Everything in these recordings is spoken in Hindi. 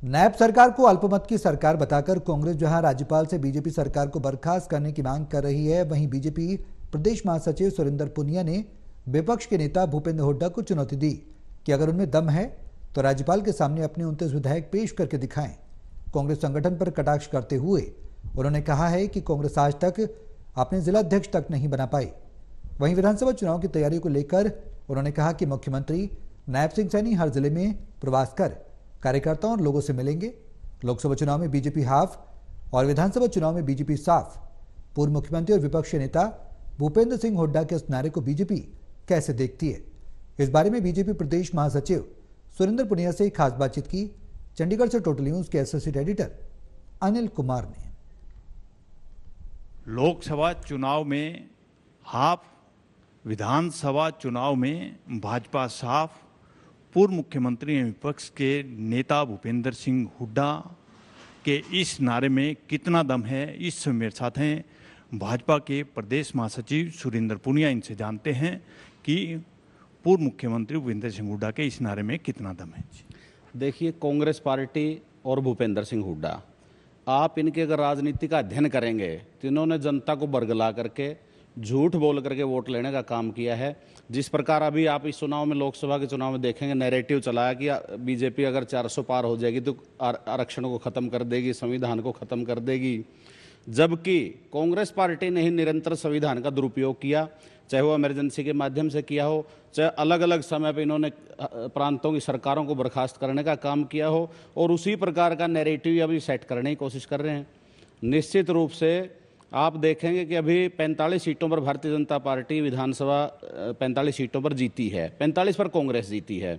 नायब सरकार को अल्पमत की सरकार बताकर कांग्रेस जहां राज्यपाल से बीजेपी सरकार को बर्खास्त करने की मांग कर रही है, वहीं बीजेपी प्रदेश महासचिव सुरेंद्र पुनिया ने विपक्ष के नेता भूपेंद्र हुड्डा को चुनौती दी कि अगर उनमें दम है तो राज्यपाल के सामने अपने 29 विधायक पेश करके दिखाएं। कांग्रेस संगठन पर कटाक्ष करते हुए उन्होंने कहा है कि कांग्रेस आज तक अपने जिलाध्यक्ष तक नहीं बना पाई। वहीं विधानसभा चुनाव की तैयारी को लेकर उन्होंने कहा कि मुख्यमंत्री नायब सिंह सैनी हर जिले में प्रवास कर कार्यकर्ताओं और लोगों से मिलेंगे। लोकसभा चुनाव में बीजेपी हाफ और विधानसभा चुनाव में बीजेपी साफ। पूर्व मुख्यमंत्री और विपक्षी नेता भूपेंद्र सिंह हुड्डा के इस नारे को बीजेपी कैसे देखती है, इस बारे में बीजेपी प्रदेश महासचिव सुरेंद्र पुनिया से खास बातचीत की चंडीगढ़ से टोटल न्यूज के एसोसिएट एडिटर अनिल कुमार ने। लोकसभा चुनाव में हाफ, विधानसभा चुनाव में भाजपा साफ। पूर्व मुख्यमंत्री एवं विपक्ष के नेता भूपेंद्र सिंह हुड्डा के इस नारे में कितना दम है, इस समय मेरे साथ हैं भाजपा के प्रदेश महासचिव सुरेंद्र पुनिया। इनसे जानते हैं कि पूर्व मुख्यमंत्री भूपेंद्र सिंह हुड्डा के इस नारे में कितना दम है। देखिए, कांग्रेस पार्टी और भूपेंद्र सिंह हुड्डा, आप इनके अगर राजनीति का अध्ययन करेंगे तो इन्होंने जनता को बरगला करके झूठ बोल करके वोट लेने का काम किया है। जिस प्रकार अभी आप इस चुनाव में, लोकसभा के चुनाव में देखेंगे, नैरेटिव चलाया कि बीजेपी अगर 400 पार हो जाएगी तो आरक्षण को खत्म कर देगी, संविधान को खत्म कर देगी, जबकि कांग्रेस पार्टी ने ही निरंतर संविधान का दुरुपयोग किया, चाहे वो इमरजेंसी के माध्यम से किया हो, चाहे अलग अलग समय पर इन्होंने प्रांतों की सरकारों को बर्खास्त करने का काम किया हो, और उसी प्रकार का नैरेटिव अभी सेट करने की कोशिश कर रहे हैं। निश्चित रूप से आप देखेंगे कि अभी 45 सीटों पर भारतीय जनता पार्टी विधानसभा 45 सीटों पर जीती है, 45 पर कांग्रेस जीती है,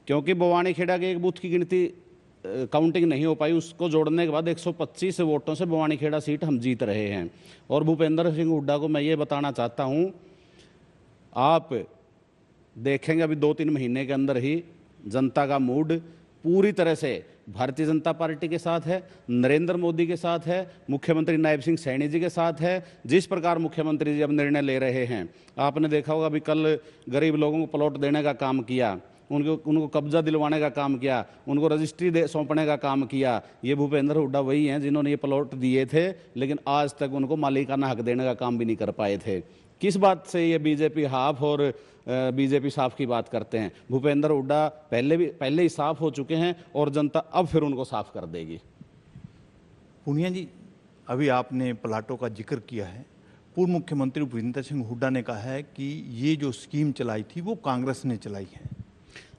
क्योंकि बवानीखेड़ा के एक बूथ की गिनती काउंटिंग नहीं हो पाई। उसको जोड़ने के बाद 125 वोटों से बवानीखेड़ा सीट हम जीत रहे हैं। और भूपेंद्र सिंह हुड्डा को मैं ये बताना चाहता हूँ, आप देखेंगे अभी 2-3 महीने के अंदर ही जनता का मूड पूरी तरह से भारतीय जनता पार्टी के साथ है, नरेंद्र मोदी के साथ है, मुख्यमंत्री नायब सिंह सैनी जी के साथ है। जिस प्रकार मुख्यमंत्री जी अब निर्णय ले रहे हैं, आपने देखा होगा अभी कल गरीब लोगों को प्लॉट देने का काम किया, उनको कब्जा दिलवाने का काम किया, उनको रजिस्ट्री सौंपने का काम किया। ये भूपेंद्र हुड्डा वही हैं जिन्होंने ये प्लॉट दिए थे, लेकिन आज तक उनको मालिकाना हक देने का काम भी नहीं कर पाए थे। किस बात से ये बीजेपी हाफ और बीजेपी साफ की बात करते हैं? भूपेंद्र हुड्डा पहले ही साफ हो चुके हैं और जनता अब फिर उनको साफ कर देगी। पुनिया जी, अभी आपने प्लाटों का जिक्र किया है। पूर्व मुख्यमंत्री भूपेंद्र सिंह हुड्डा ने कहा है कि ये जो स्कीम चलाई थी वो कांग्रेस ने चलाई है।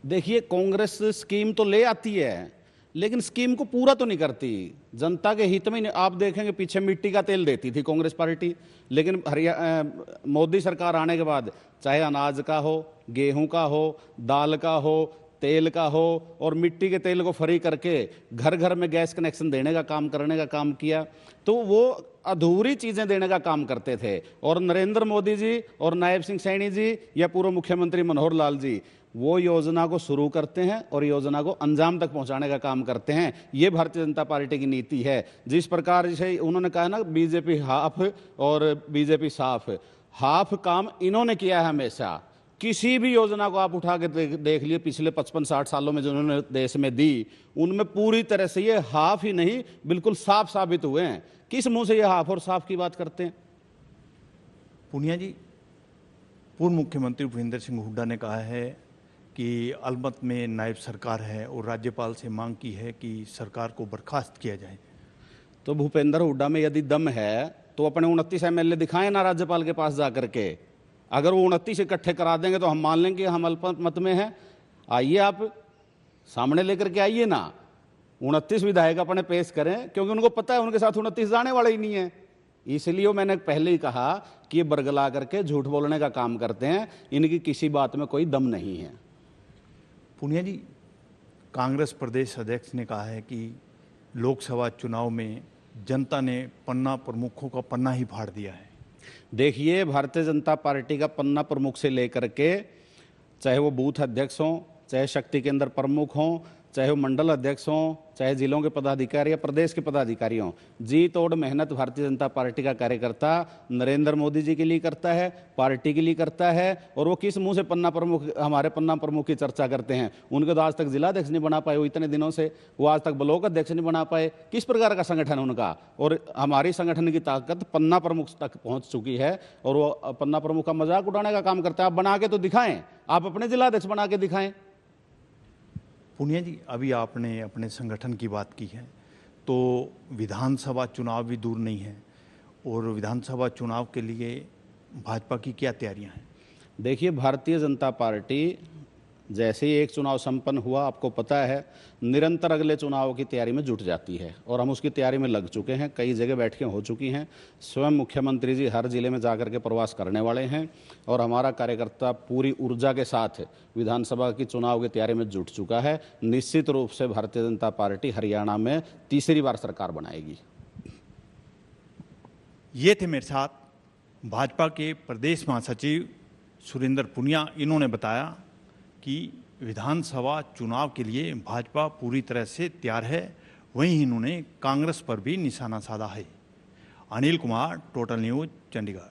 देखिए, कांग्रेस स्कीम तो ले आती है, लेकिन स्कीम को पूरा तो नहीं करती। जनता के हित में आप देखेंगे पीछे मिट्टी का तेल देती थी कांग्रेस पार्टी, लेकिन मोदी सरकार आने के बाद चाहे अनाज का हो, गेहूं का हो, दाल का हो, तेल का हो, और मिट्टी के तेल को फ्री करके घर घर में गैस कनेक्शन देने का काम करने का काम किया। तो वो अधूरी चीजें देने का काम करते थे। और नरेंद्र मोदी जी और नायब सिंह सैनी जी या पूर्व मुख्यमंत्री मनोहर लाल जी वो योजना को शुरू करते हैं और योजना को अंजाम तक पहुंचाने का काम करते हैं। ये भारतीय जनता पार्टी की नीति है। जिस प्रकार जैसे उन्होंने कहा ना, बीजेपी हाफ और बीजेपी साफ, हाफ काम इन्होंने किया है हमेशा। किसी भी योजना को आप उठा के देख लिए पिछले 55-60 सालों में जो उन्होंने देश में दी, उनमें पूरी तरह से ये हाफ ही नहीं बिल्कुल साफ साबित हुए हैं। किस मुंह से ये हाफ और साफ की बात करते हैं? पुनिया जी, पूर्व मुख्यमंत्री भूपेंद्र सिंह हुड्डा ने कहा है कि अलमत में नायब सरकार है और राज्यपाल से मांग की है कि सरकार को बर्खास्त किया जाए। तो भूपेंद्र हुड्डा में यदि दम है तो अपने 29 MLA दिखाएं ना राज्यपाल के पास जाकर के। अगर वो 29 इकट्ठे करा देंगे तो हम मान लेंगे हम अल्पमत में हैं। आइए, आप सामने लेकर के आइए ना, 29 विधायक अपने पेश करें, क्योंकि उनको पता है उनके साथ 29 जाने वाले ही नहीं है। इसलिए मैंने पहले ही कहा कि ये बरगला करके झूठ बोलने का काम करते हैं, इनकी किसी बात में कोई दम नहीं है। पुनिया जी, कांग्रेस प्रदेश अध्यक्ष ने कहा है कि लोकसभा चुनाव में जनता ने पन्ना प्रमुखों का पन्ना ही फाड़ दिया है। देखिए, भारतीय जनता पार्टी का पन्ना प्रमुख से लेकर के, चाहे वो बूथ अध्यक्ष हों, चाहे शक्ति केंद्र प्रमुख हों, चाहे वो मंडल अध्यक्ष हों, चाहे जिलों के पदाधिकारी या प्रदेश के पदाधिकारी हों, जी तोड़ मेहनत भारतीय जनता पार्टी का कार्यकर्ता नरेंद्र मोदी जी के लिए करता है, पार्टी के लिए करता है। और वो किस मुंह से पन्ना प्रमुख, हमारे पन्ना प्रमुख की चर्चा करते हैं? उनके तो आज तक जिला अध्यक्ष नहीं बना पाए वो इतने दिनों से, वो आज तक ब्लॉक अध्यक्ष नहीं बना पाए। किस प्रकार का संगठन उनका? और हमारी संगठन की ताकत पन्ना प्रमुख तक पहुंच चुकी है और वो पन्ना प्रमुख का मजाक उड़ाने का काम करता है। आप बना के तो दिखाएं, आप अपने जिला अध्यक्ष बना के दिखाएं। पुनिया जी, अभी आपने अपने संगठन की बात की है, तो विधानसभा चुनाव भी दूर नहीं है और विधानसभा चुनाव के लिए भाजपा की क्या तैयारियां हैं? देखिए, भारतीय जनता पार्टी जैसे ही एक चुनाव संपन्न हुआ, आपको पता है, निरंतर अगले चुनाव की तैयारी में जुट जाती है और हम उसकी तैयारी में लग चुके हैं। कई जगह बैठकें हो चुकी हैं। स्वयं मुख्यमंत्री जी हर जिले में जाकर के प्रवास करने वाले हैं और हमारा कार्यकर्ता पूरी ऊर्जा के साथ विधानसभा की चुनाव की तैयारी में जुट चुका है। निश्चित रूप से भारतीय जनता पार्टी हरियाणा में तीसरी बार सरकार बनाएगी। ये थे मेरे साथ भाजपा के प्रदेश महासचिव सुरेंद्र पुनिया। इन्होंने बताया कि विधानसभा चुनाव के लिए भाजपा पूरी तरह से तैयार है। वहीं इन्होंने कांग्रेस पर भी निशाना साधा है। Anil Kumar, total news, Chandigarh.